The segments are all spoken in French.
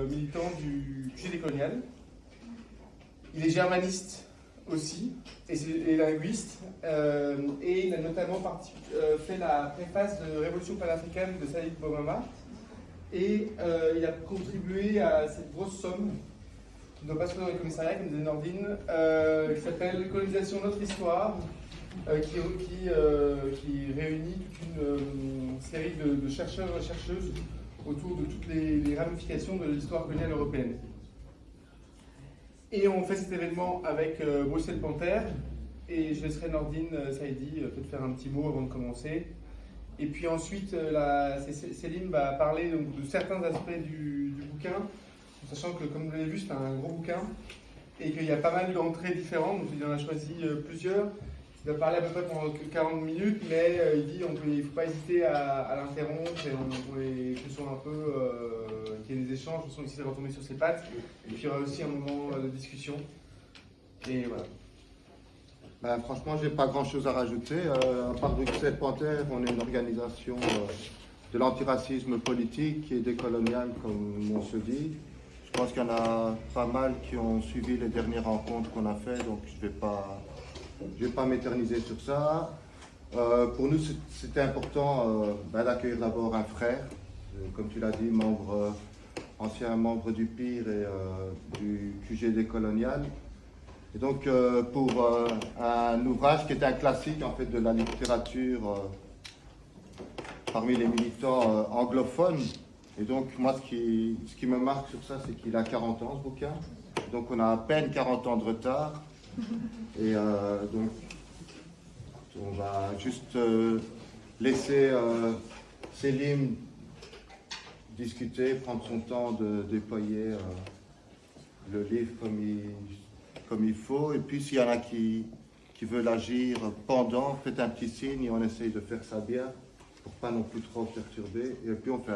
militant du QG décolonial. Il est germaniste aussi, et linguiste, et il a notamment fait la préface de Révolution panafricaine de Saïd Boumama, et il a contribué à cette grosse somme, qui ne doit pas se trouver dans les commissariats, comme disait Nordine, qui s'appelle Colonisation Notre Histoire, qui réunit toute une série de chercheurs et chercheuses autour de toutes les ramifications de l'histoire coloniale européenne. Et on fait cet événement avec Bruxelles Panther, et je laisserai Nordine Saïdi peut-être faire un petit mot avant de commencer. Et puis ensuite, Céline va parler donc, de certains aspects du bouquin, sachant que, comme vous l'avez vu, c'est un gros bouquin, et qu'il y a pas mal d'entrées différentes, donc il en a choisi plusieurs. Il va parler à peu près pendant 40 minutes, mais il dit qu'il ne faut pas hésiter à l'interrompre et pour les questions un peu, qu'il y ait des échanges, de toute façon ici il va retomber sur ses pattes, et puis il y aura aussi un moment de discussion. Et voilà. Ben, franchement, je n'ai pas grand-chose à rajouter. À part Bruxelles Panther, on est une organisation de l'antiracisme politique et décolonial, comme on se dit. Je pense qu'il y en a pas mal qui ont suivi les dernières rencontres qu'on a faites, donc je ne vais pas m'éterniser sur ça. Pour nous, c'était important d'accueillir d'abord un frère, comme tu l'as dit, ancien membre du PIR et du QG décolonial. Et donc, pour un ouvrage qui est un classique en fait, de la littérature parmi les militants anglophones. Et donc, moi, ce qui me marque sur ça, c'est qu'il a 40 ans, ce bouquin. Donc, on a à peine 40 ans de retard. Et donc, on va juste laisser Céline discuter, prendre son temps de déployer le livre comme il faut. Et puis, s'il y en a qui veulent agir pendant, faites un petit signe et on essaye de faire ça bien pour pas non plus trop perturber. Et puis, on fait,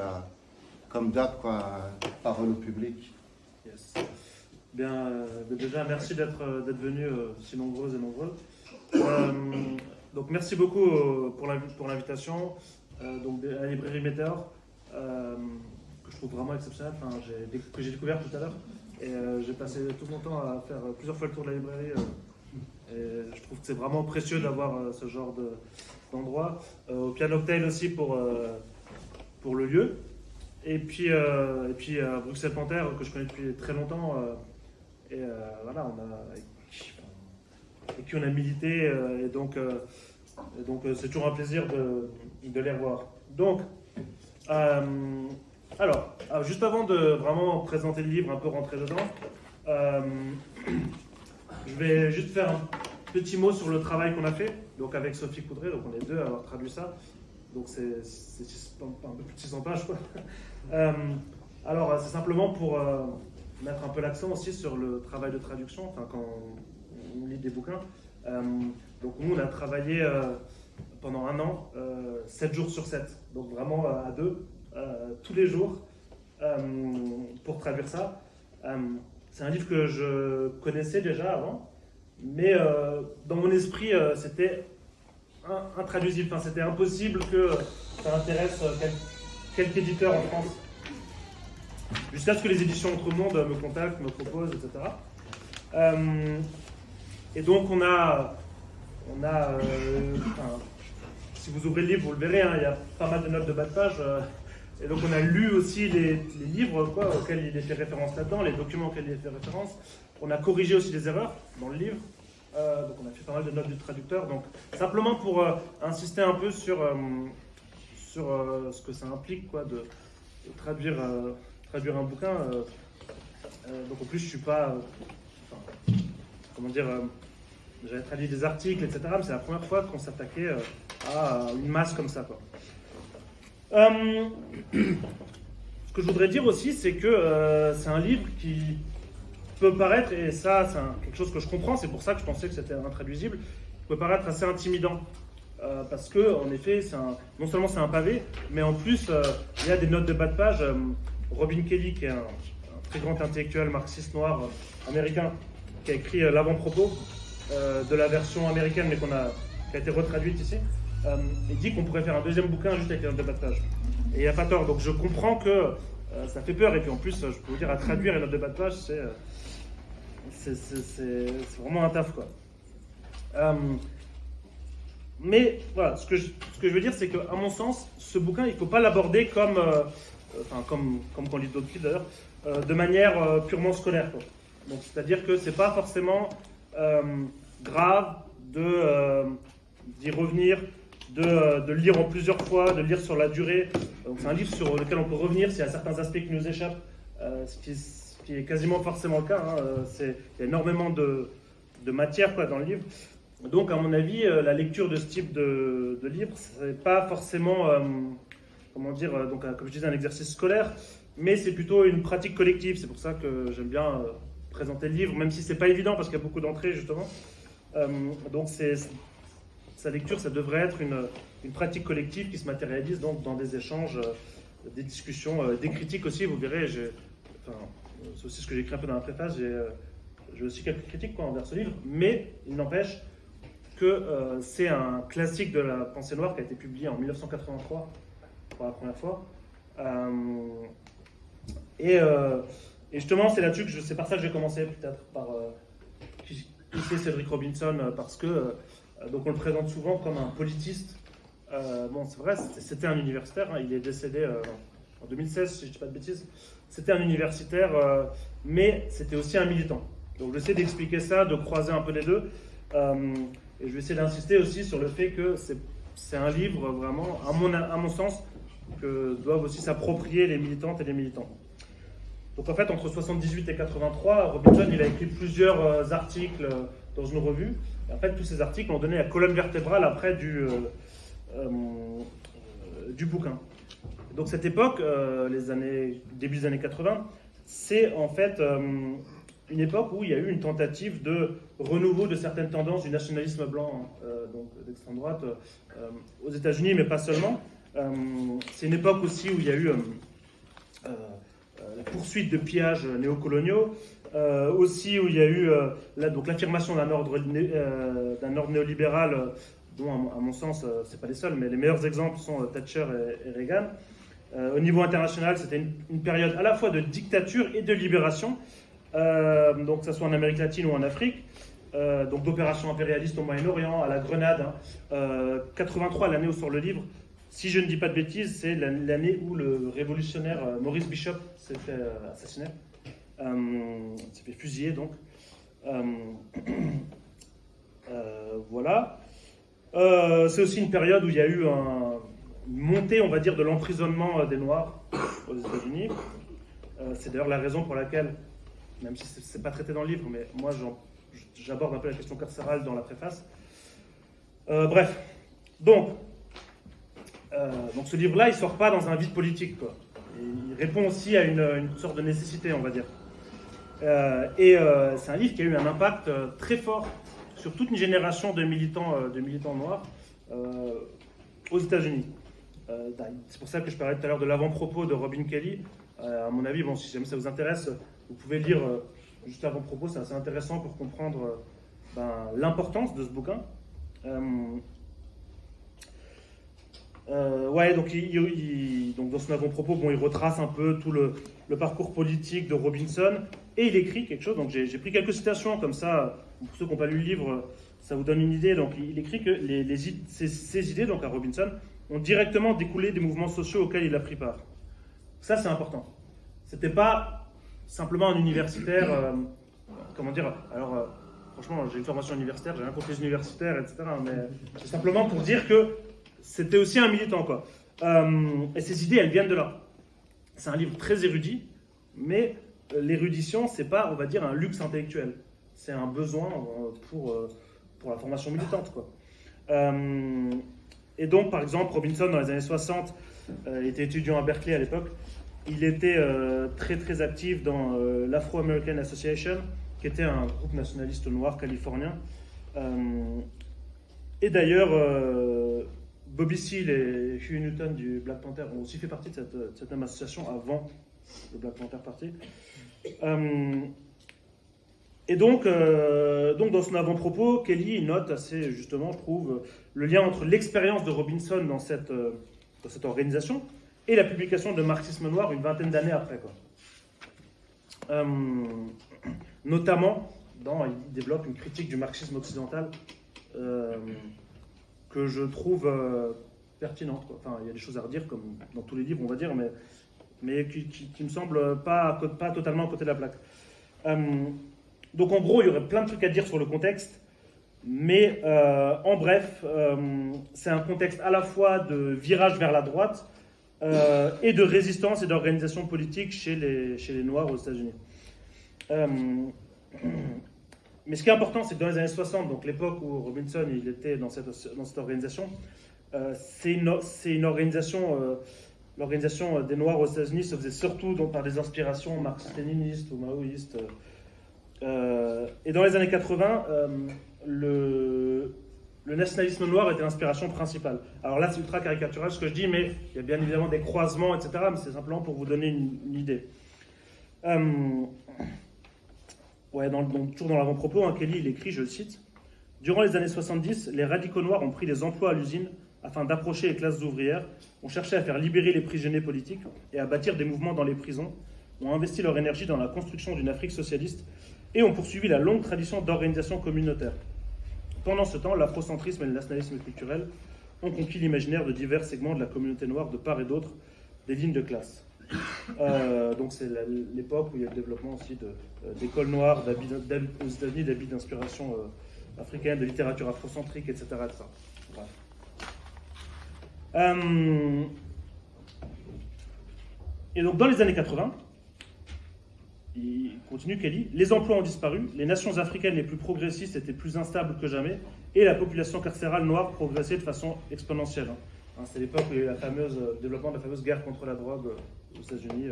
comme d'hab, parole au public. Yes. Bien, déjà, merci d'être venus si nombreuses et nombreux. Donc, merci beaucoup pour l'invitation. Donc, à la librairie Météor, que je trouve vraiment exceptionnelle, que j'ai découvert tout à l'heure. Et j'ai passé tout mon temps à faire plusieurs fois le tour de la librairie. Et je trouve que c'est vraiment précieux d'avoir ce genre d'endroit. Au Pianoctail aussi pour le lieu. Et puis à Bruxelles Panther, que je connais depuis très longtemps. Voilà, avec qui on a milité. Et donc c'est toujours un plaisir de les revoir. Donc, alors, juste avant de vraiment présenter le livre, un peu rentrer dedans, je vais juste faire un petit mot sur le travail qu'on a fait, donc avec Sophie Coudray, donc on est deux à avoir traduit ça, donc c'est un peu plus de 600 pages, quoi. Alors, c'est simplement pour mettre un peu l'accent aussi sur le travail de traduction, quand on lit des bouquins. Donc nous, on a travaillé pendant 1 an, 7 jours sur 7, donc vraiment à deux. Tous les jours pour traduire ça. C'est un livre que je connaissais déjà avant, mais dans mon esprit, c'était intraduisible. C'était impossible que ça intéresse quelque éditeur en France. Jusqu'à ce que les éditions Entremonde me contactent, me proposent, etc. Et donc on a si vous ouvrez le livre, vous le verrez, il y a pas mal de notes de bas de page. Et donc on a lu aussi les livres auxquels il est fait référence là-dedans, les documents auxquels il est fait référence. On a corrigé aussi des erreurs dans le livre. Donc on a fait pas mal de notes du traducteur. Donc simplement pour insister un peu sur ce que ça implique de traduire un bouquin. Donc en plus je suis pas... j'avais traduit des articles, etc. Mais c'est la première fois qu'on s'attaquait à une masse comme ça, quoi. Ce que je voudrais dire aussi, c'est que c'est un livre qui peut paraître, et ça c'est quelque chose que je comprends, c'est pour ça que je pensais que c'était intraduisible, peut paraître assez intimidant. Parce que, en effet, non seulement c'est un pavé, mais en plus il y a des notes de bas de page. Robin Kelley, qui est un très grand intellectuel marxiste noir américain, qui a écrit l'avant-propos de la version américaine, mais qui a été retraduite ici. Il dit qu'on pourrait faire un deuxième bouquin juste avec les notes de bas de page. Et il n'y a pas tort. Donc je comprends que ça fait peur. Et puis en plus, je peux vous dire, à traduire une note de bas de page, c'est vraiment un taf, quoi. Mais voilà, ce que je veux dire, c'est qu'à mon sens, ce bouquin, il ne faut pas l'aborder comme quand on lit d'autres livres d'ailleurs, de manière purement scolaire, quoi. Donc, c'est-à-dire que c'est pas forcément grave d'y revenir, de le lire en plusieurs fois, de le lire sur la durée. Donc, c'est un livre sur lequel on peut revenir s'il y a certains aspects qui nous échappent, ce qui est quasiment forcément le cas. Il y a énormément de matière, quoi, dans le livre. Donc, à mon avis, la lecture de ce type de livre, c'est pas forcément, comme je disais, un exercice scolaire, mais c'est plutôt une pratique collective. C'est pour ça que j'aime bien présenter le livre, même si c'est pas évident parce qu'il y a beaucoup d'entrées, justement. Donc, sa lecture, ça devrait être une pratique collective qui se matérialise donc dans des échanges, des discussions, des critiques aussi. Vous verrez, c'est aussi ce que j'ai écrit un peu dans la préface. J'ai aussi quelques critiques, quoi, envers ce livre, mais il n'empêche que c'est un classique de la pensée noire qui a été publié en 1983 pour la première fois. Et justement, c'est là-dessus c'est par ça que j'ai commencé, peut-être par qui c'est Cédric Robinson, parce que donc on le présente souvent comme un politiste. Bon, c'est vrai, c'était un universitaire, hein, il est décédé en 2016, si je ne dis pas de bêtises. C'était un universitaire, mais c'était aussi un militant. Donc j'essaie d'expliquer ça, de croiser un peu les deux. Et je vais essayer d'insister aussi sur le fait que c'est un livre vraiment, à mon sens, que doivent aussi s'approprier les militantes et les militants. Donc en fait, entre 78 et 83, Robinson il a écrit plusieurs articles dans une revue. Et en fait, tous ces articles ont donné la colonne vertébrale après du bouquin. Donc cette époque, début des années 80, c'est en fait une époque où il y a eu une tentative de renouveau de certaines tendances du nationalisme blanc, donc d'extrême droite, aux États-Unis, mais pas seulement. C'est une époque aussi où il y a eu la poursuite de pillages néocoloniaux, aussi où il y a eu l'affirmation d'un ordre néolibéral, dont à mon sens, c'est pas les seuls, mais les meilleurs exemples sont Thatcher et Reagan. Au niveau international, c'était une période à la fois de dictature et de libération, donc que ce soit en Amérique latine ou en Afrique, donc d'opérations impérialistes au Moyen-Orient, à la Grenade. 83, l'année où sort le livre, si je ne dis pas de bêtises, c'est l'année où le révolutionnaire Maurice Bishop s'est fait assassiner, s'est fait fusiller donc. Voilà. C'est aussi une période où il y a eu une montée, on va dire, de l'emprisonnement des Noirs aux États-Unis. C'est d'ailleurs la raison pour laquelle, même si c'est pas traité dans le livre, mais moi j'aborde un peu la question carcérale dans la préface. Bref, donc ce livre-là, il sort pas dans un vide politique, quoi. Et il répond aussi à une sorte de nécessité, on va dire. C'est un livre qui a eu un impact très fort sur toute une génération de militants noirs aux États-Unis. C'est pour ça que je parlais tout à l'heure de l'avant-propos de Robin Kelley. À mon avis, bon, si jamais ça vous intéresse, vous pouvez lire juste l'avant-propos, c'est assez intéressant pour comprendre l'importance de ce bouquin. Donc dans son avant-propos, il retrace un peu tout le parcours politique de Robinson et il écrit quelque chose. Donc j'ai pris quelques citations comme ça, pour ceux qui n'ont pas lu le livre, ça vous donne une idée. Donc il écrit que ces idées, donc à Robinson, ont directement découlé des mouvements sociaux auxquels il a pris part. Ça, c'est important. C'était pas simplement un universitaire, franchement, j'ai une formation universitaire, j'ai rien contre les universitaires, etc. Mais c'est simplement pour dire que c'était aussi un militant, quoi. Et ces idées, elles viennent de là. C'est un livre très érudit, mais l'érudition, c'est pas, on va dire, un luxe intellectuel. C'est un besoin pour la formation militante, quoi. Et donc, par exemple, Robinson, dans les années 60, il était étudiant à Berkeley à l'époque. Il était très, très actif dans l'Afro-American Association, qui était un groupe nationaliste noir californien. Et d'ailleurs, Bobby Seale et Huey Newton du Black Panther ont aussi fait partie de cette même association avant le Black Panther Party. Et donc, dans son avant-propos, Kelley note assez justement, je trouve, le lien entre l'expérience de Robinson dans cette organisation et la publication de Marxisme noir une vingtaine d'années après, quoi. Notamment, il développe une critique du marxisme occidental que je trouve pertinente, quoi. Enfin, il y a des choses à redire, comme dans tous les livres, on va dire, mais qui me semble pas totalement à côté de la plaque. Donc en gros, il y aurait plein de trucs à dire sur le contexte, mais en bref, c'est un contexte à la fois de virage vers la droite et de résistance et d'organisation politique chez les Noirs aux États-Unis. Mais ce qui est important, c'est que dans les années 60, donc l'époque où Robinson il était dans cette organisation, c'est une organisation, l'organisation des Noirs aux États-Unis se faisait surtout donc, par des inspirations marxistes-léninistes ou maoïstes. Et dans les années 80, le nationalisme noir était l'inspiration principale. Alors là, c'est ultra caricatural ce que je dis, mais il y a bien évidemment des croisements, etc. Mais c'est simplement pour vous donner une idée. Toujours dans l'avant-propos, Kelly il écrit, je le cite, « Durant les années 70, les radicaux noirs ont pris des emplois à l'usine afin d'approcher les classes ouvrières, ont cherché à faire libérer les prisonniers politiques et à bâtir des mouvements dans les prisons, ont investi leur énergie dans la construction d'une Afrique socialiste et ont poursuivi la longue tradition d'organisation communautaire. Pendant ce temps, l'afrocentrisme et le nationalisme culturel ont conquis l'imaginaire de divers segments de la communauté noire de part et d'autre des lignes de classe. » Donc c'est l'époque où il y a le développement aussi d'écoles noires aux États-Unis, d'habits d'inspiration africaine, de littérature afrocentrique, etc. etc. Et donc dans les années 80, il continue Kelly, les emplois ont disparu, les nations africaines les plus progressistes étaient plus instables que jamais, et la population carcérale noire progressait de façon exponentielle. C'est l'époque où il y a eu le développement de la fameuse guerre contre la drogue aux États-Unis,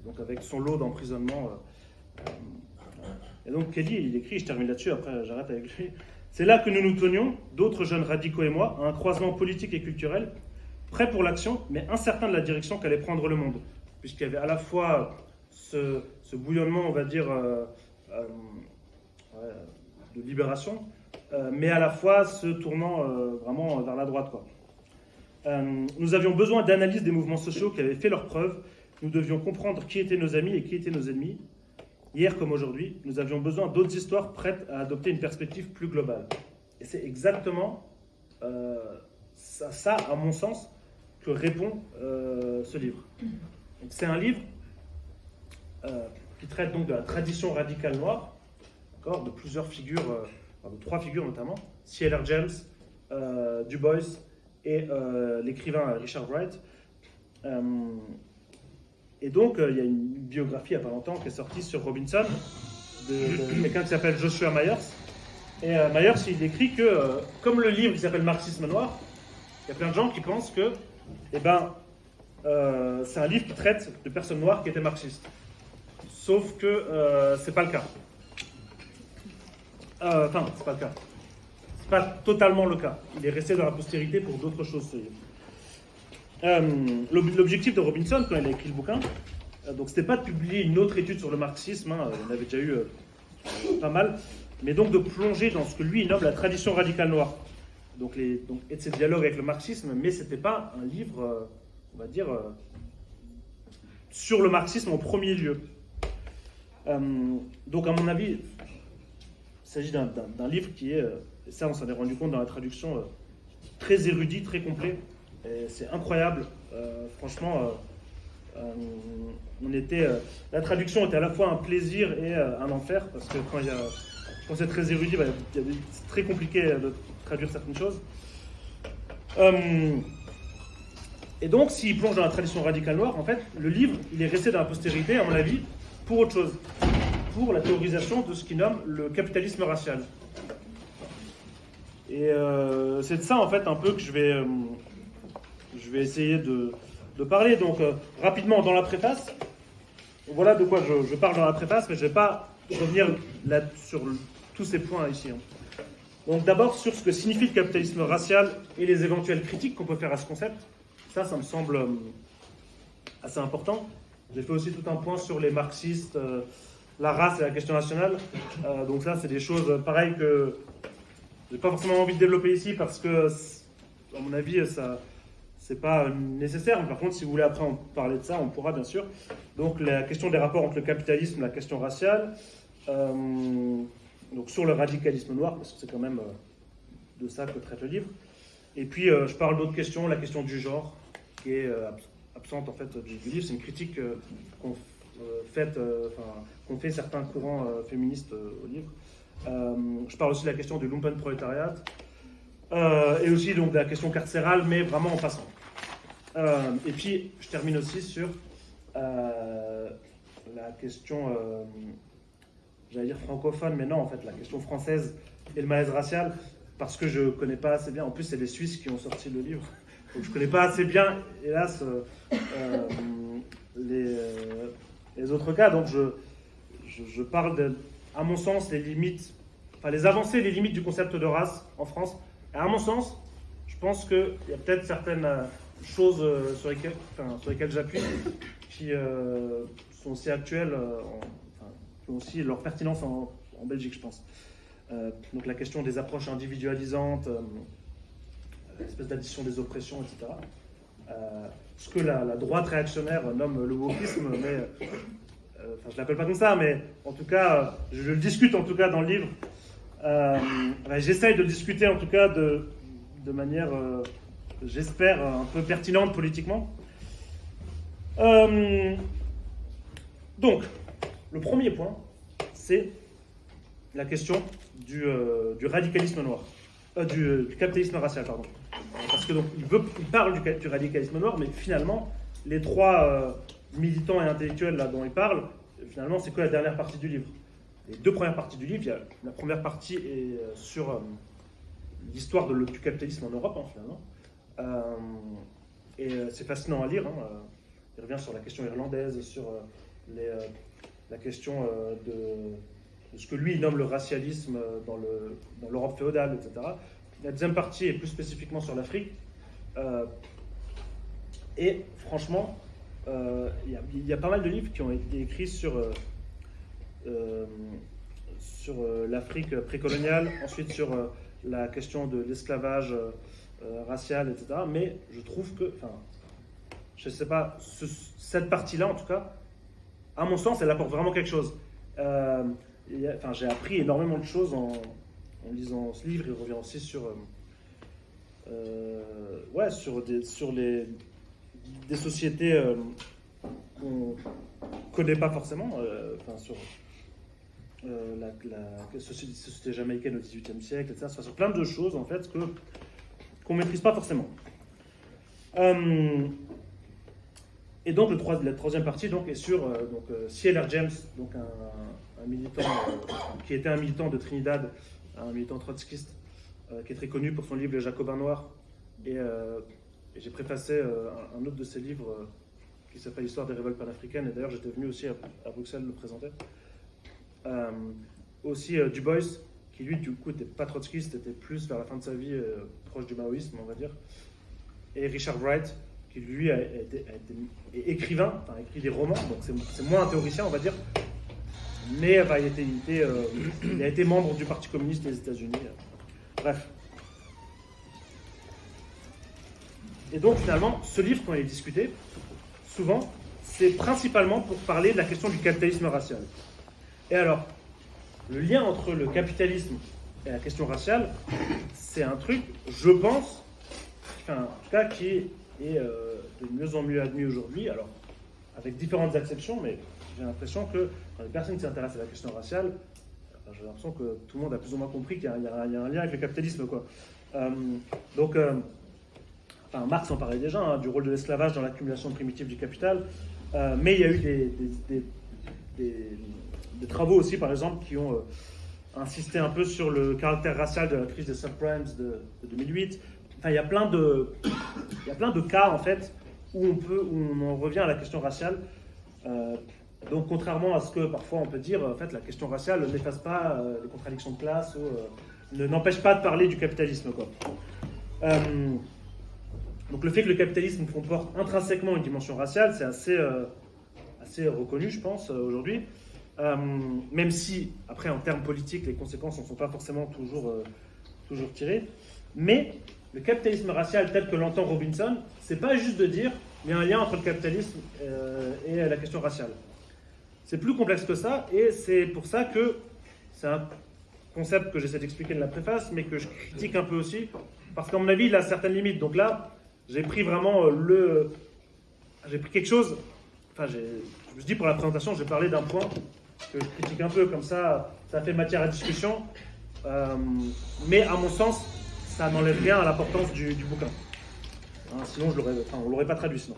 donc avec son lot d'emprisonnement. Et donc Kelly, il écrit, je termine là-dessus, après j'arrête avec lui. C'est là que nous nous tenions, d'autres jeunes radicaux et moi, à un croisement politique et culturel, prêts pour l'action, mais incertains de la direction qu'allait prendre le monde, puisqu'il y avait à la fois ce bouillonnement, on va dire, de libération, mais à la fois ce tournant vraiment vers la droite, quoi. Nous avions besoin d'analyse des mouvements sociaux qui avaient fait leurs preuves. Nous devions comprendre qui étaient nos amis et qui étaient nos ennemis. Hier comme aujourd'hui, nous avions besoin d'autres histoires prêtes à adopter une perspective plus globale. Et c'est exactement ça, à mon sens, que répond ce livre. Donc, c'est un livre qui traite donc de la tradition radicale noire, de plusieurs figures, de 3 figures notamment, C.L.R. James, Du Bois, et l'écrivain Richard Wright. Et donc, il y a une biographie il n'y a pas longtemps qui est sortie sur Robinson, de quelqu'un qui s'appelle Joshua Myers. Et Myers, il écrit que, comme le livre qui s'appelle Marxisme noir, il y a plein de gens qui pensent que c'est un livre qui traite de personnes noires qui étaient marxistes. Sauf que c'est pas le cas. C'est pas le cas. Pas totalement le cas. Il est resté dans la postérité pour d'autres choses, ce livre. L'objectif de Robinson, quand il a écrit le bouquin, donc c'était pas de publier une autre étude sur le marxisme, il en avait déjà eu pas mal, mais donc de plonger dans ce que lui il nomme la tradition radicale noire. Et de ses dialogues avec le marxisme, mais c'était pas un livre, on va dire, sur le marxisme en premier lieu. Donc à mon avis, il s'agit d'un livre qui est, et ça on s'en est rendu compte dans la traduction, très érudit, très complet. Et c'est incroyable, franchement, la traduction était à la fois un plaisir et un enfer, parce que quand c'est très érudit, c'est très compliqué de traduire certaines choses. Et donc, s'il plonge dans la tradition radicale noire, en fait, le livre, il est resté dans la postérité, à mon avis, pour autre chose, pour la théorisation de ce qu'il nomme le capitalisme racial. Et c'est de ça, en fait, un peu que je vais essayer de parler. Donc, rapidement, dans la préface, voilà de quoi je parle dans la préface, mais je ne vais pas revenir sur tous ces points ici. Donc, d'abord, sur ce que signifie le capitalisme racial et les éventuelles critiques qu'on peut faire à ce concept. Ça me semble assez important. J'ai fait aussi tout un point sur les marxistes, la race et la question nationale. Donc, ça, c'est des choses pareilles que je n'ai pas forcément envie de développer ici parce que, à mon avis, ça c'est pas nécessaire, mais par contre, si vous voulez après en parler de ça, on pourra bien sûr. Donc la question des rapports entre le capitalisme et la question raciale, donc sur le radicalisme noir, parce que c'est quand même de ça que traite le livre. Et puis je parle d'autres questions, la question du genre, qui est absente en fait du livre. C'est une critique qu'ont fait certains courants féministes au livre. Je parle aussi de la question du lumpenprolétariat, et aussi donc de la question carcérale, mais vraiment en passant. Et puis je termine aussi sur la question, j'allais dire francophone, mais non, en fait, la question française et le malaise racial, parce que je ne connais pas assez bien. En plus, c'est les Suisses qui ont sorti le livre, donc je ne connais pas assez bien, hélas, les autres cas. Donc je parle, à mon sens, les limites, enfin les avancées et les limites du concept de race en France. Et à mon sens, je pense qu'il y a peut-être certaines choses sur lesquelles j'appuie qui sont aussi actuelles, qui ont aussi leur pertinence en Belgique, je pense. Donc la question des approches individualisantes, l'espèce d'addition des oppressions, etc. Ce que la droite réactionnaire nomme le wokisme, mais je ne l'appelle pas comme ça, mais en tout cas, je le discute en tout cas dans le livre. J'essaye de discuter en tout cas de manière, j'espère, un peu pertinente politiquement. Donc, le premier point, c'est la question du radicalisme noir, du capitalisme racial, pardon. Parce que donc il parle du radicalisme noir, mais finalement, les trois militants et intellectuels là dont il parle, finalement, c'est que la dernière partie du livre. Les deux premières parties du livre, la première partie est sur l'histoire du capitalisme en Europe, finalement. Et c'est fascinant à lire. Il revient sur la question irlandaise, sur la question de ce que lui nomme le racialisme dans l'Europe féodale, etc. La deuxième partie est plus spécifiquement sur l'Afrique. Et franchement, il y a pas mal de livres qui ont été écrits sur l'Afrique précoloniale, ensuite sur la question de l'esclavage racial, etc. Mais je trouve que, je ne sais pas, cette partie-là, en tout cas, à mon sens, elle apporte vraiment quelque chose. J'ai appris énormément de choses en lisant ce livre. Il revient aussi sur des sociétés qu'on ne connaît pas forcément, sur la société jamaïcaine au XVIIIe siècle, etc. Sur plein de choses, en fait, qu'on ne maîtrise pas forcément. Et donc, la troisième partie donc, est sur C.L.R. James, donc un militant qui était un militant de Trinidad, un militant trotskiste, qui est très connu pour son livre Les Jacobins Noirs. Et j'ai préfacé un autre de ses livres qui s'appelle L'Histoire des révoltes panafricaines. Et d'ailleurs, j'étais venu aussi à Bruxelles le présenter. Aussi Du Bois, qui lui, du coup, n'était pas trotskiste, était plus vers la fin de sa vie proche du maoïsme, on va dire. Et Richard Wright, qui lui est écrivain, écrit des romans, donc c'est moins un théoricien, on va dire, mais il a été membre du Parti communiste des États-Unis. Bref. Et donc finalement, ce livre, quand il est discuté, souvent, c'est principalement pour parler de la question du capitalisme racial. Et alors, le lien entre le capitalisme et la question raciale, c'est un truc, je pense, en tout cas, qui est de mieux en mieux admis aujourd'hui, alors avec différentes exceptions, mais j'ai l'impression que quand les personnes qui s'intéressent à la question raciale, j'ai l'impression que tout le monde a plus ou moins compris qu'il y a un lien avec le capitalisme, quoi. Marx en parlait déjà, du rôle de l'esclavage dans l'accumulation primitive du capital, mais il y a eu des travaux aussi, par exemple, qui ont insisté un peu sur le caractère racial de la crise des subprimes de 2008. Il y a plein de cas, en fait, où on en revient à la question raciale. Donc, contrairement à ce que parfois on peut dire, en fait, la question raciale n'efface pas les contradictions de classe ou n'empêche pas de parler du capitalisme, quoi. Donc, le fait que le capitalisme comporte intrinsèquement une dimension raciale, c'est assez reconnu, je pense, aujourd'hui. Même si, après, en termes politiques, les conséquences n'en sont pas forcément toujours tirées. Mais le capitalisme racial tel que l'entend Robinson, c'est pas juste de dire il y a un lien entre le capitalisme et la question raciale. C'est plus complexe que ça, et c'est pour ça que c'est un concept que j'essaie d'expliquer dans la préface, mais que je critique un peu aussi, parce qu'à mon avis, il a certaines limites. Donc là, j'ai pris vraiment j'ai pris quelque chose, enfin, je me suis dit pour la présentation, je vais parler d'un point que je critique un peu, comme ça fait matière à discussion, mais à mon sens, ça n'enlève rien à l'importance du bouquin. Hein, sinon, on ne l'aurait pas traduit sinon.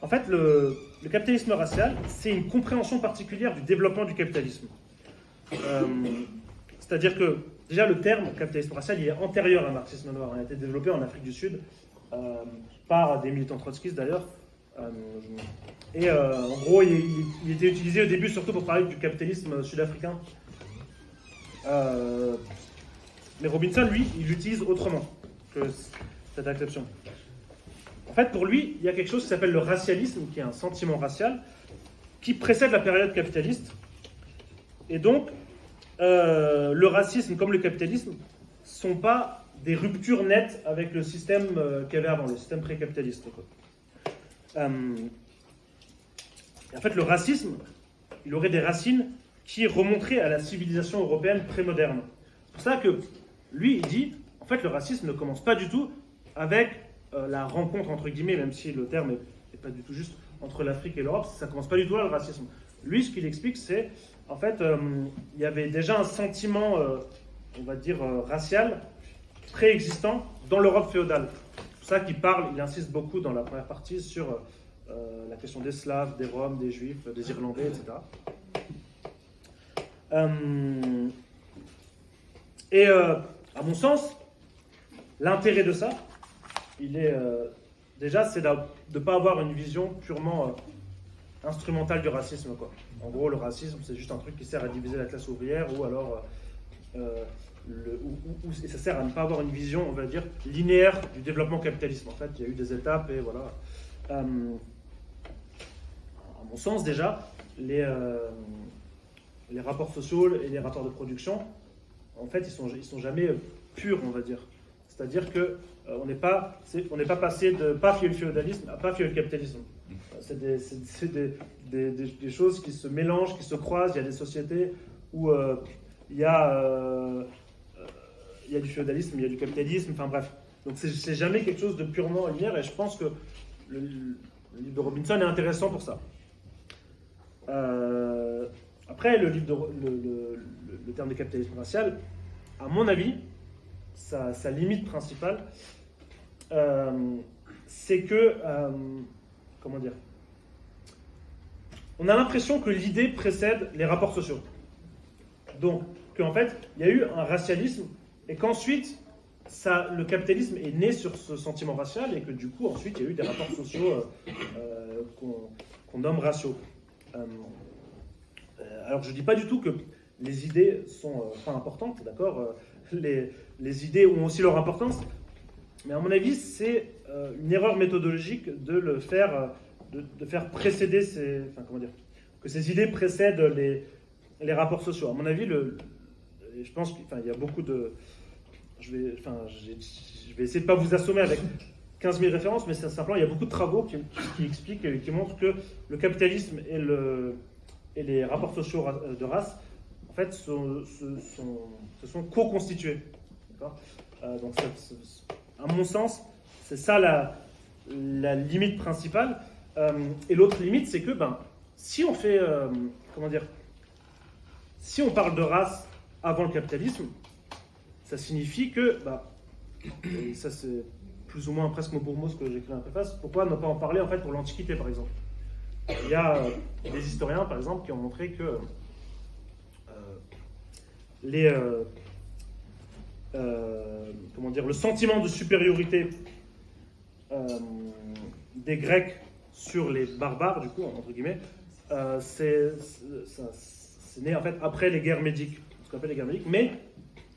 En fait, le capitalisme racial, c'est une compréhension particulière du développement du capitalisme. C'est-à-dire que, déjà, le terme capitalisme racial, il est antérieur à un marxisme noir. Il a été développé en Afrique du Sud, par des militants trotskistes d'ailleurs. En gros, il était utilisé au début surtout pour parler du capitalisme sud-africain. Mais Robinson, lui, il l'utilise autrement que cette acception. En fait, pour lui, il y a quelque chose qui s'appelle le racialisme, qui est un sentiment racial, qui précède la période capitaliste. Et donc, le racisme comme le capitalisme ne sont pas des ruptures nettes avec le système qu'il y avait avant, le système pré-capitaliste. En fait, le racisme, il aurait des racines qui remonteraient à la civilisation européenne pré-moderne. C'est pour ça que lui, il dit, en fait, le racisme ne commence pas du tout avec la rencontre, entre guillemets, même si le terme n'est pas du tout juste, entre l'Afrique et l'Europe, ça ne commence pas du tout là, le racisme. Lui, ce qu'il explique, c'est, en fait, il y avait déjà un sentiment, on va dire, racial, préexistant dans l'Europe féodale. C'est pour ça qu'il parle, il insiste beaucoup dans la première partie sur la question des Slaves, des Roms, des Juifs, des Irlandais, etc. À mon sens, l'intérêt de ça, il est déjà, c'est de ne pas avoir une vision purement instrumentale du racisme, quoi. En gros, le racisme, c'est juste un truc qui sert à diviser la classe ouvrière, ou alors et ça sert à ne pas avoir une vision, on va dire, linéaire du développement capitalisme. En fait, il y a eu des étapes, et voilà. À mon sens, déjà, les rapports sociaux et les rapports de production, en fait, ils sont jamais purs, on va dire. C'est-à-dire que on n'est pas passé de pas fier le féodalisme à pas fier le capitalisme. C'est des choses qui se mélangent, qui se croisent. Il y a des sociétés où il y a du féodalisme, il y a du capitalisme, enfin bref. Donc c'est jamais quelque chose de purement linéaire, et je pense que le livre de Robinson est intéressant pour ça. Après, le terme de capitalisme racial, à mon avis, sa limite principale, c'est que, comment dire, on a l'impression que l'idée précède les rapports sociaux. Donc, qu'en fait, il y a eu un racialisme, et qu'ensuite, le capitalisme est né sur ce sentiment racial, et que du coup, ensuite, il y a eu des rapports sociaux qu'on nomme raciaux. Alors, je ne dis pas du tout que les idées sont pas importantes, d'accord, les idées ont aussi leur importance, mais à mon avis, c'est une erreur méthodologique de faire précéder que ces idées précèdent les rapports sociaux. À mon avis, je pense qu'il y a beaucoup de... Je vais essayer de ne pas vous assommer avec 15 000 références, mais c'est simplement, il y a beaucoup de travaux qui expliquent et qui montrent que le capitalisme et les rapports sociaux de race, en fait, se sont co-constitués. D'accord ? Donc, à mon sens, c'est ça la limite principale. Et l'autre limite, c'est que si on fait, si on parle de race avant le capitalisme, ça signifie que, et ça c'est plus ou moins presque mot pour mot ce que j'écris dans la préface, pourquoi ne pas en parler en fait pour l'Antiquité par exemple ? Il y a des historiens par exemple qui ont montré que le sentiment de supériorité des Grecs sur les barbares, du coup, entre guillemets, c'est né en fait après les guerres médiques, ce qu'on appelle les guerres médiques. Mais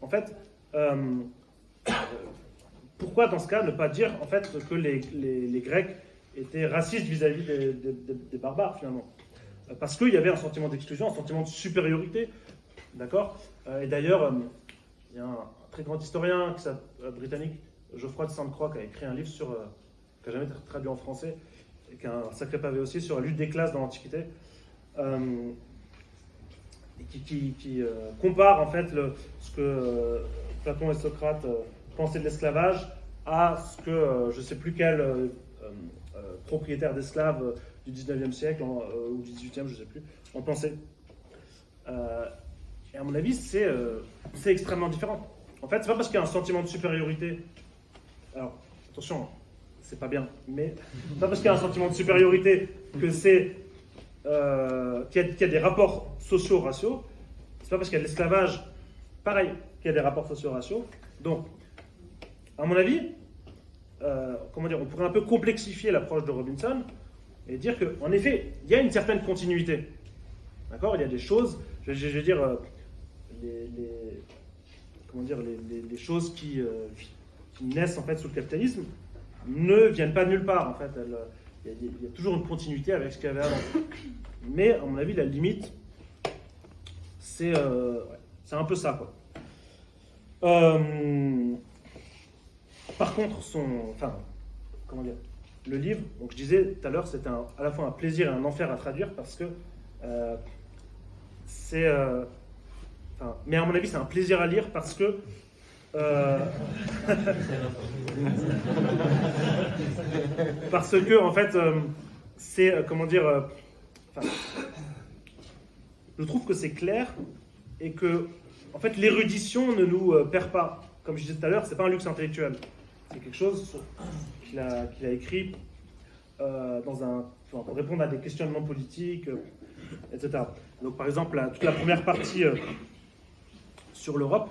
en fait, pourquoi dans ce cas ne pas dire en fait que les Grecs étaient racistes vis-à-vis des barbares finalement ? Parce qu'il y avait un sentiment d'exclusion, un sentiment de supériorité, d'accord ? Et d'ailleurs, il y a un très grand historien britannique, Geoffroy de Sainte-Croix, qui a écrit un livre qui n'a jamais été traduit en français, et qui a un sacré pavé aussi sur la lutte des classes dans l'Antiquité, et qui compare en fait ce que Platon et Socrate pensaient de l'esclavage à ce que je ne sais plus quel propriétaire d'esclaves du 19e siècle ou du 18e, je ne sais plus, en pensait. Et à mon avis, c'est extrêmement différent. En fait, c'est pas parce qu'il y a un sentiment de supériorité. Alors, attention, c'est pas bien, mais c'est pas parce qu'il y a un sentiment de supériorité que qu'il y a des rapports sociaux-raciaux. C'est pas parce qu'il y a de l'esclavage, pareil, qu'il y a des rapports sociaux-raciaux. Donc, à mon avis, on pourrait un peu complexifier l'approche de Robinson et dire qu'en effet, il y a une certaine continuité. D'accord ? Il y a des choses, je vais dire, les choses qui naissent en fait sous le capitalisme ne viennent pas de nulle part. En fait, il y a toujours une continuité avec ce qu'il y avait avant. Mais à mon avis, la limite, c'est un peu ça, quoi. Par contre, le livre, donc je disais tout à l'heure, c'est à la fois un plaisir et un enfer à traduire parce que mais à mon avis, c'est un plaisir à lire parce que en fait, je trouve que c'est clair et que en fait, l'érudition ne nous perd pas. Comme je disais tout à l'heure, c'est pas un luxe intellectuel. C'est quelque chose qu'il a écrit pour répondre à des questionnements politiques, etc. Donc, par exemple, toute la première partie sur l'Europe,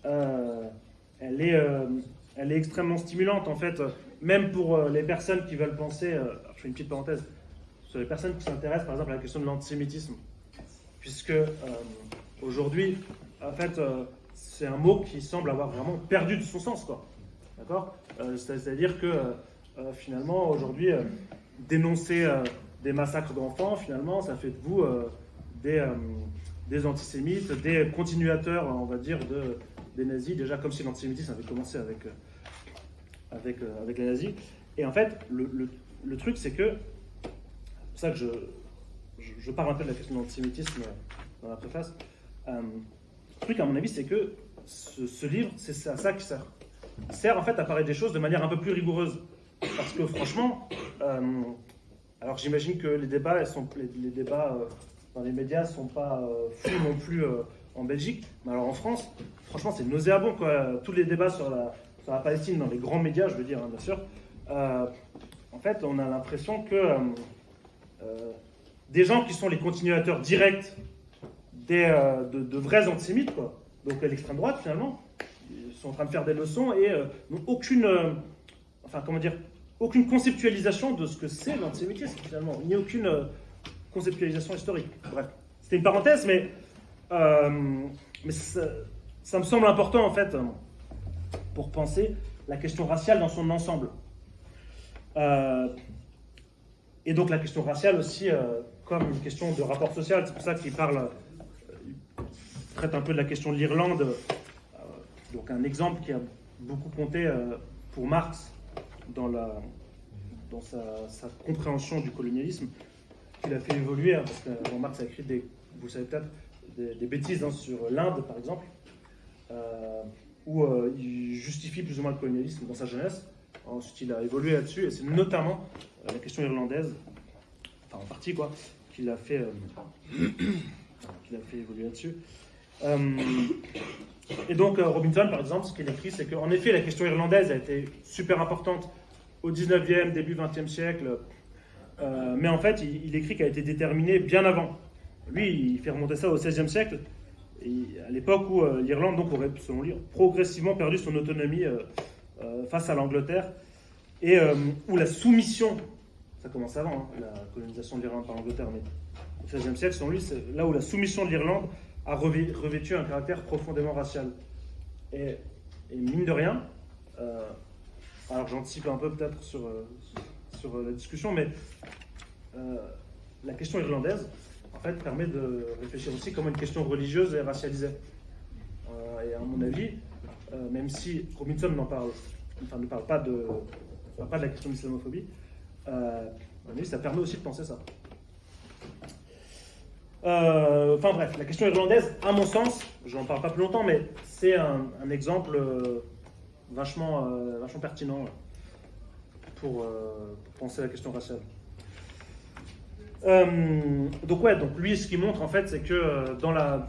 elle est extrêmement stimulante, en fait, même pour les personnes qui veulent penser. Je fais une petite parenthèse sur les personnes qui s'intéressent, par exemple, à la question de l'antisémitisme, puisque aujourd'hui, en fait, c'est un mot qui semble avoir vraiment perdu de son sens, quoi. D'accord ? C'est-à-dire que finalement, aujourd'hui, dénoncer des massacres d'enfants, finalement, ça fait de vous des antisémites, des continuateurs, on va dire, des nazis, déjà comme si l'antisémitisme avait commencé avec les nazis. Et en fait, le truc, c'est que, c'est pour ça que je parle un peu de la question de l'antisémitisme dans la préface. Le truc, à mon avis, c'est que ce livre, c'est à ça qu'il sert. Il sert en fait à parler des choses de manière un peu plus rigoureuse. Parce que franchement, alors j'imagine que les débats dans les médias ne sont pas fous non plus en Belgique. Mais alors en France, franchement, c'est nauséabond, quoi. Tous les débats sur la Palestine dans les grands médias, je veux dire, hein, bien sûr. En fait, on a l'impression que des gens qui sont les continuateurs directs de vrais antisémites, quoi. Donc l'extrême droite, finalement, ils sont en train de faire des leçons et n'ont aucune conceptualisation de ce que c'est l'antisémitisme, finalement. Il n'y a aucune conceptualisation historique. Bref, c'était une parenthèse, mais ça me semble important, en fait, pour penser la question raciale dans son ensemble. Et donc la question raciale aussi comme une question de rapport social. C'est pour ça qu'il traite un peu de la question de l'Irlande. Donc un exemple qui a beaucoup compté pour Marx dans sa compréhension du colonialisme, qu'il a fait évoluer, hein, parce que Marx a écrit vous le savez peut-être, des bêtises, hein, sur l'Inde par exemple, où il justifie plus ou moins le colonialisme dans sa jeunesse. Ensuite il a évolué là-dessus, et c'est notamment la question irlandaise, enfin en partie quoi, qu'il a fait évoluer là-dessus. Et donc Robinson, par exemple, ce qu'il écrit, c'est qu'en effet, la question irlandaise a été super importante au 19e, début 20e siècle, mais en fait, il écrit qu'elle a été déterminée bien avant. Lui, il fait remonter ça au 16e siècle, à l'époque où l'Irlande donc, aurait, selon lui, progressivement perdu son autonomie face à l'Angleterre, et où la soumission, ça commence avant, hein, la colonisation de l'Irlande par l'Angleterre, mais au 16e siècle, selon lui, c'est là où la soumission de l'Irlande a revêtu un caractère profondément racial. Et mine de rien, alors j'anticipe un peu peut-être sur la discussion, mais la question irlandaise, en fait, permet de réfléchir aussi comme une question religieuse et racialisée. et à mon avis, même si Robinson ne parle pas de la question de l'islamophobie, à mon avis, ça permet aussi de penser ça. Enfin bref, la question irlandaise, à mon sens, je n'en parle pas plus longtemps, mais c'est un exemple vachement pertinent pour penser à la question raciale. Donc lui, ce qu'il montre en fait, c'est que dans la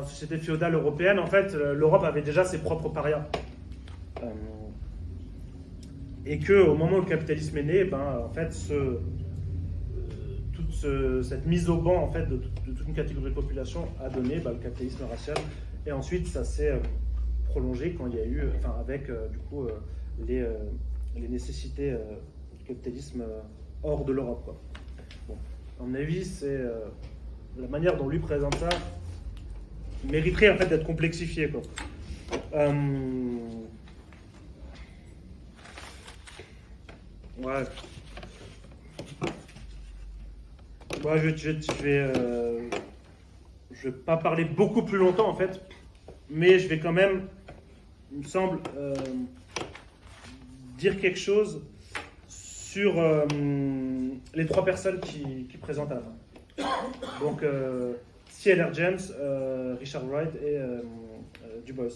société féodale européenne, en fait, l'Europe avait déjà ses propres parias, et que au moment où le capitalisme est né, en fait, cette mise au banc en fait de toute une catégorie de population a donné le capitalisme racial, et ensuite ça s'est prolongé quand il y a eu, avec du coup les nécessités du capitalisme hors de l'Europe, quoi. Bon, à mon avis, c'est la manière dont lui présente ça mériterait en fait d'être complexifiée, quoi. Ouais. Ouais, je vais pas parler beaucoup plus longtemps en fait, mais je vais quand même, il me semble, dire quelque chose sur les trois personnes qui présentent à la fin. Donc, C.L.R. James, Richard Wright et Du Bois.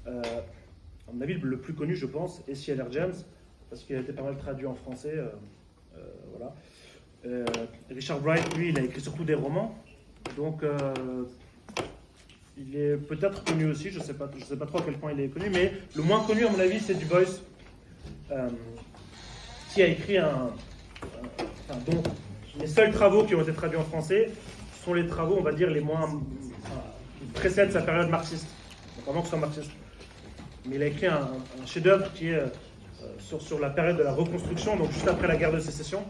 À mon avis, le plus connu, je pense, est C.L.R. James, parce qu'il a été pas mal traduit en français. Voilà. Richard Wright, lui, il a écrit surtout des romans, donc il est peut-être connu aussi, je sais pas trop à quel point il est connu, mais le moins connu, à mon avis, c'est Du Bois, qui a écrit dont les seuls travaux qui ont été traduits en français sont les travaux, on va dire, les moins qui précèdent sa période marxiste, donc avant que ce soit marxiste. Mais il a écrit un chef-d'œuvre qui est sur la période de la reconstruction, donc juste après la guerre de sécession,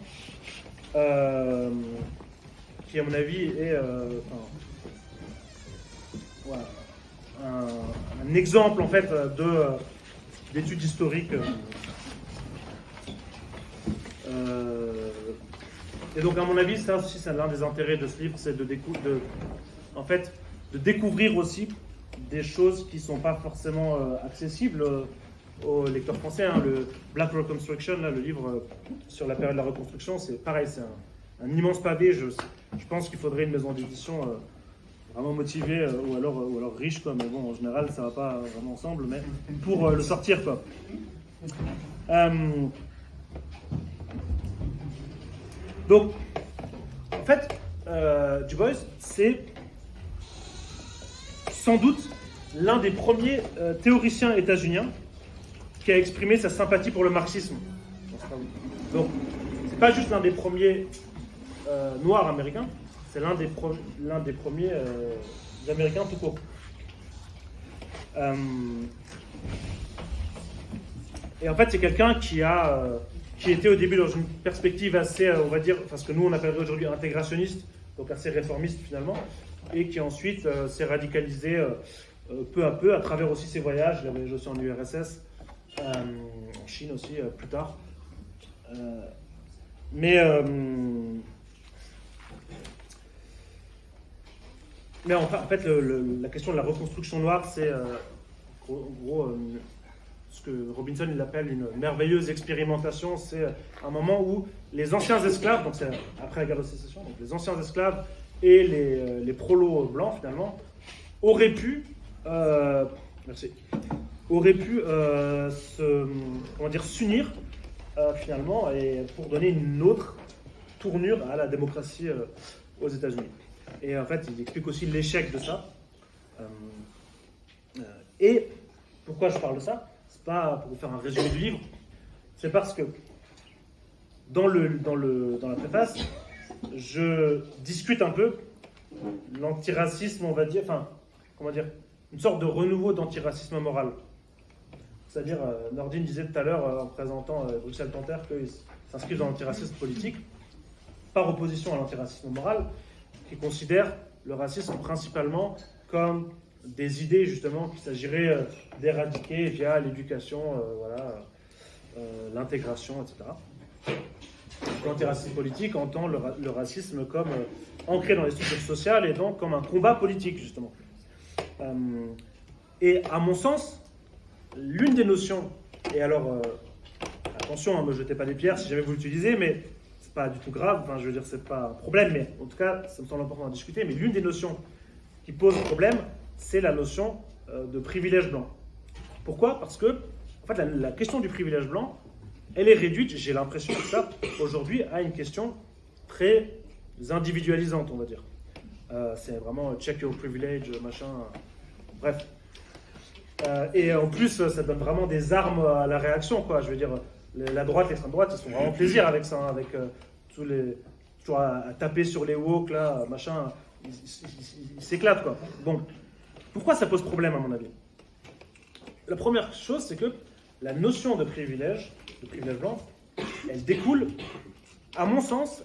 qui à mon avis est un exemple en fait d'études historiques. Et donc à mon avis, ça aussi c'est l'un des intérêts de ce livre, c'est de découvrir aussi des choses qui ne sont pas forcément accessibles aux lecteurs français. Hein. Le Black Reconstruction, là, le livre sur la période de la reconstruction, c'est pareil, c'est un immense pavé. Je pense qu'il faudrait une maison d'édition vraiment motivée ou alors riche, quoi. Mais bon, en général, ça ne va pas vraiment ensemble, mais pour le sortir, quoi. Donc, en fait, Du Bois, c'est sans doute l'un des premiers théoriciens états-uniens qui a exprimé sa sympathie pour le marxisme. Donc, c'est pas juste l'un des premiers noirs américains, c'est l'un des premiers américains tout court. Et en fait, c'est quelqu'un qui était au début dans une perspective assez, on va dire, ce que nous on appellerait aujourd'hui intégrationniste, donc assez réformiste finalement, et qui ensuite s'est radicalisé peu à peu à travers aussi ses voyages. Il a voyagé aussi en URSS, en Chine aussi plus tard. Mais en fait, la question de la reconstruction noire, c'est en gros ce que Robinson il appelle une merveilleuse expérimentation. C'est un moment où les anciens esclaves, donc c'est après la guerre de sécession, donc les anciens esclaves et les prolos blancs finalement auraient pu s'unir finalement et pour donner une autre tournure à la démocratie aux États-Unis. Et en fait, il explique aussi l'échec de ça. Et pourquoi je parle de ça ? C'est pas pour vous faire un résumé du livre, c'est parce que dans la préface, je discute un peu l'antiracisme, on va dire, une sorte de renouveau d'antiracisme moral. C'est-à-dire, Nordine disait tout à l'heure, en présentant Bruxelles Panther, qu'il s'inscrivent dans l'antiracisme politique, par opposition à l'antiracisme moral, qui considère le racisme principalement comme des idées, justement, qu'il s'agirait d'éradiquer via l'éducation, l'intégration, etc. L'antiracisme politique entend le racisme comme ancré dans les structures sociales et donc comme un combat politique, justement. Et à mon sens, l'une des notions, et alors attention, ne me jetez pas des pierres si jamais vous l'utilisez, mais c'est pas du tout grave, enfin, je veux dire, c'est pas un problème, mais en tout cas, ça me semble important à discuter, mais l'une des notions qui pose problème, c'est la notion de privilège blanc. Pourquoi? Parce que, en fait, la question du privilège blanc, elle est réduite, j'ai l'impression que ça, aujourd'hui, à une question très individualisante, on va dire. C'est vraiment check your privilege, machin, bref. Et en plus, ça donne vraiment des armes à la réaction, quoi. Je veux dire, la droite, l'extrême droite, ils sont vraiment plaisir avec ça, hein, avec tous les... toujours à taper sur les woke, là, machin, ils s'éclatent, quoi. Bon, pourquoi ça pose problème, à mon avis? La première chose, c'est que la notion de privilège blanc, elle découle, à mon sens,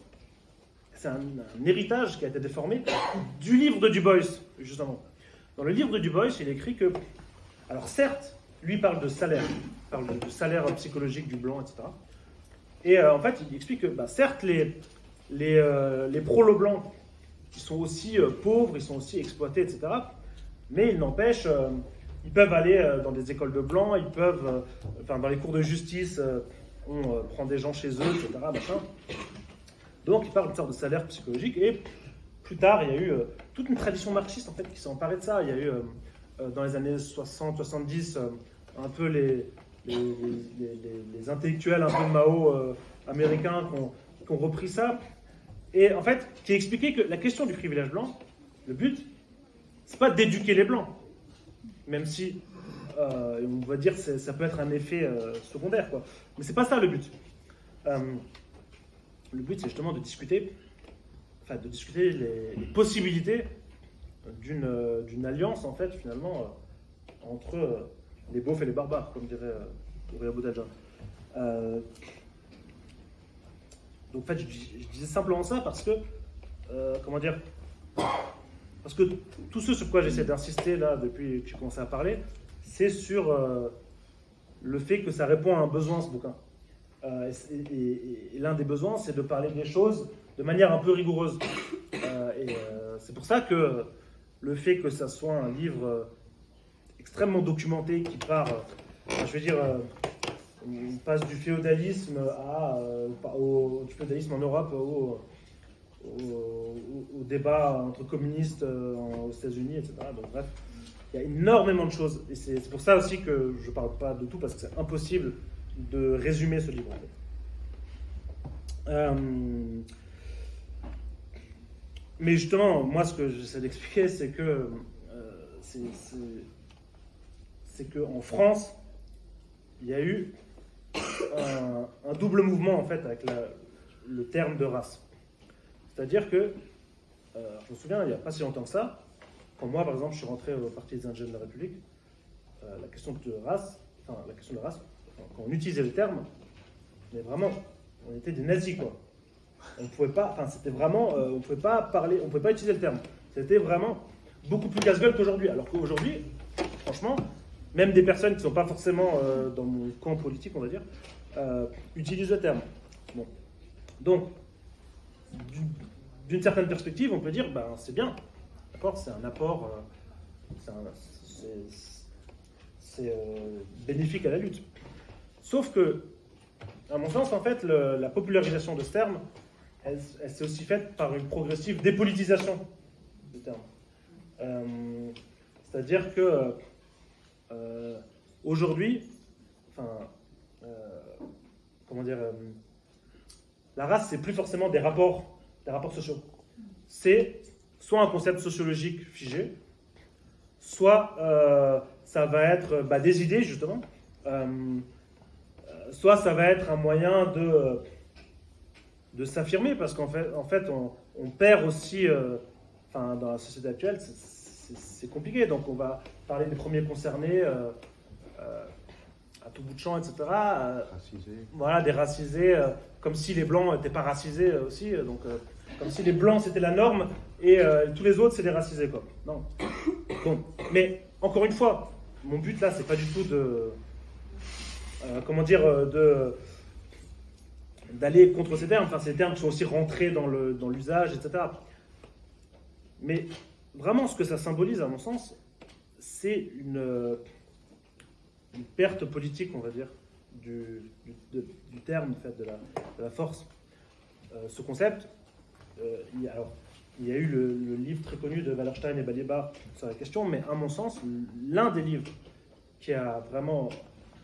c'est un héritage qui a été déformé du livre de Du Bois, justement. Dans le livre de Du Bois, il écrit que, alors certes, lui parle de salaire, il parle de salaire psychologique du blanc, etc. Et en fait, il explique que, certes, les prolos blancs, ils sont aussi pauvres, ils sont aussi exploités, etc. Mais il n'empêche, ils peuvent aller dans des écoles de blancs, ils peuvent, dans les cours de justice, on prend des gens chez eux, etc. Machin. Donc, il parle d'une sorte de salaire psychologique. Et plus tard, il y a eu toute une tradition marxiste en fait qui s'est emparée de ça. Il y a eu dans les années 60-70 un peu les intellectuels un peu de Mao américains qui ont repris ça. Et en fait, qui expliquait que la question du privilège blanc, le but, c'est pas d'éduquer les blancs, même si on va dire que ça peut être un effet secondaire, quoi. Mais c'est pas ça le but. Le but, c'est justement de discuter les possibilités d'une alliance, en fait, finalement, entre les beaufs et les barbares, comme dirait Ouria Boudadja. Donc, en fait, je disais simplement ça parce que, parce que tout ce sur quoi j'essaie d'insister, là, depuis que j'ai commencé à parler, c'est sur le fait que ça répond à un besoin, ce bouquin. Et l'un des besoins, c'est de parler des choses de manière un peu rigoureuse. C'est pour ça que le fait que ça soit un livre extrêmement documenté qui part, je veux dire, on passe du féodalisme du féodalisme en Europe au débat entre communistes aux États-Unis, etc. Donc bref, il y a énormément de choses. Et c'est pour ça aussi que je ne parle pas de tout, parce que c'est impossible de résumer ce livre. Mais justement, moi, ce que j'essaie d'expliquer, c'est que en France, il y a eu un double mouvement en fait avec le terme de race. C'est-à-dire que, je me souviens, il n'y a pas si longtemps que ça, quand moi, par exemple, je suis rentré au Parti des Indigènes de la République, la question de race, quand on utilisait le terme, mais vraiment, on était des nazis, quoi. On pouvait pas, c'était vraiment, on pouvait pas parler, on pouvait pas utiliser le terme. C'était vraiment beaucoup plus casse-gueule qu'aujourd'hui. Alors qu'aujourd'hui, franchement, même des personnes qui ne sont pas forcément dans mon camp politique, on va dire, utilisent le terme. Bon. Donc, d'une certaine perspective, on peut dire, c'est bien, d'accord, c'est un apport, c'est bénéfique à la lutte. Sauf que, à mon sens, en fait, la popularisation de ce terme, elle s'est aussi faite par une progressive dépolitisation du terme. C'est-à-dire que aujourd'hui, la race, c'est plus forcément des rapports sociaux. C'est soit un concept sociologique figé, soit ça va être des idées, justement, soit ça va être un moyen de s'affirmer, parce qu'en fait, on perd aussi, dans la société actuelle, c'est compliqué. Donc on va parler des premiers concernés à tout bout de champ, etc. Racisés. Voilà, des racisés, comme si les blancs n'étaient pas racisés aussi. Donc comme si les blancs c'était la norme et tous les autres c'est des racisés, quoi. Non. Bon, mais encore une fois, mon but là, c'est pas du tout d'aller contre ces termes. Ces termes sont aussi rentrés dans l'usage, etc. Mais vraiment, ce que ça symbolise, à mon sens, c'est une perte politique, on va dire, du terme, en fait, de la force. Ce concept, il y a eu le livre très connu de Wallerstein et Balibar sur la question, mais à mon sens, l'un des livres qui a vraiment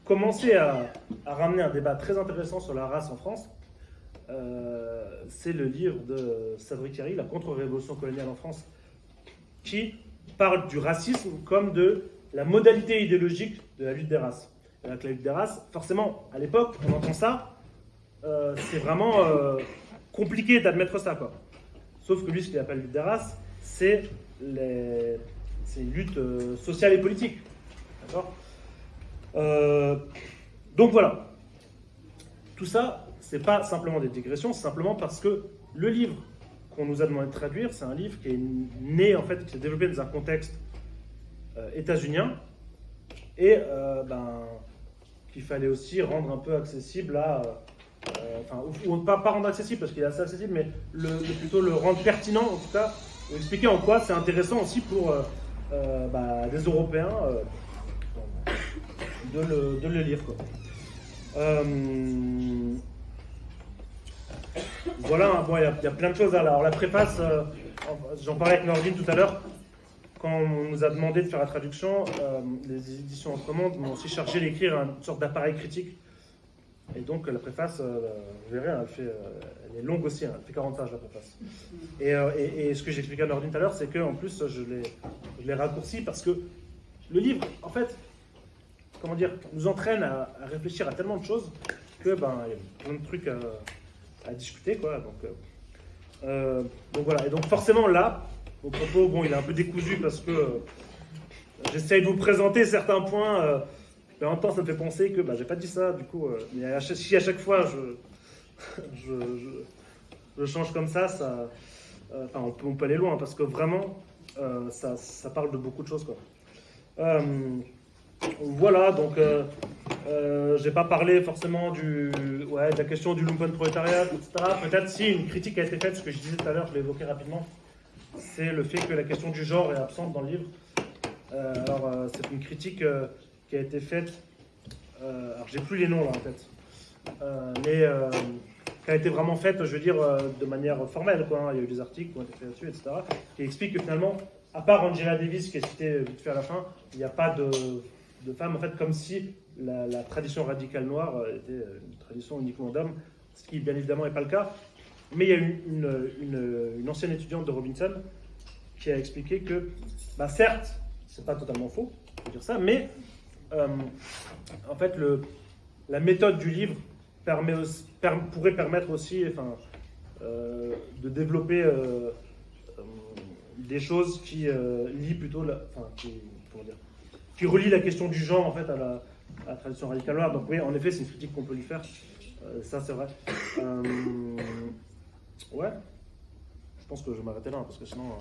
commencé à ramener un débat très intéressant sur la race en France, c'est le livre de Cédric Thierry, La contre-révolution coloniale en France, qui parle du racisme comme de la modalité idéologique de la lutte des races. Et avec la lutte des races, forcément, à l'époque, on entend ça, c'est vraiment compliqué d'admettre ça, quoi. Sauf que lui, ce qu'il appelle lutte des races, c'est une lutte sociale et politique. D'accord ? Donc voilà. Tout ça, c'est pas simplement des digressions, c'est simplement parce que le livre qu'on nous a demandé de traduire, c'est un livre qui est né, en fait, qui s'est développé dans un contexte états-unien et qu'il fallait aussi rendre un peu accessible à... ou pas rendre accessible parce qu'il est assez accessible, mais plutôt le rendre pertinent, en tout cas, ou expliquer en quoi c'est intéressant aussi pour des Européens de le lire, quoi. Voilà, bon, il y a plein de choses. Alors la préface, j'en parlais avec Nordine tout à l'heure, quand on nous a demandé de faire la traduction, les éditions Entre Mondes m'ont aussi chargé d'écrire une sorte d'appareil critique. Et donc la préface, vous verrez, elle est longue aussi, elle fait 40 pages la préface. Et ce que j'expliquais à Nordine tout à l'heure, c'est qu'en plus je l'ai raccourci parce que le livre, en fait, comment dire, nous entraîne à réfléchir à tellement de choses que il y a plein de trucs à discuter, quoi. Donc voilà. Et donc forcément là, mon propos, bon, il est un peu décousu parce que j'essaye de vous présenter certains points. Mais en même temps, ça me fait penser que j'ai pas dit ça, du coup. Mais si à chaque fois je change comme ça, on peut aller loin parce que vraiment, ça parle de beaucoup de choses, quoi. Voilà, donc j'ai pas parlé forcément de la question du lumpenprolétariat, etc. Peut-être si une critique a été faite, ce que je disais tout à l'heure, je l'ai évoqué rapidement, c'est le fait que la question du genre est absente dans le livre. C'est une critique qui a été faite, alors j'ai plus les noms là en tête, mais qui a été vraiment faite, je veux dire, de manière formelle, quoi, hein. Il y a eu des articles qui ont été faits là-dessus, etc., qui expliquent que finalement, à part Angela Davis qui est citée vite fait à la fin, il n'y a pas de femmes, en fait, comme si la tradition radicale noire était une tradition uniquement d'hommes, ce qui bien évidemment n'est pas le cas. Mais il y a une ancienne étudiante de Robinson qui a expliqué que, certes, c'est pas totalement faux, on peut dire ça, mais en fait, la méthode du livre pourrait permettre aussi de développer des choses qui lient plutôt qui relie la question du genre en fait à la tradition radicale noire. Donc oui, en effet, c'est une critique qu'on peut lui faire. Ça, c'est vrai. Ouais. Je pense que je vais m'arrêter là parce que sinon.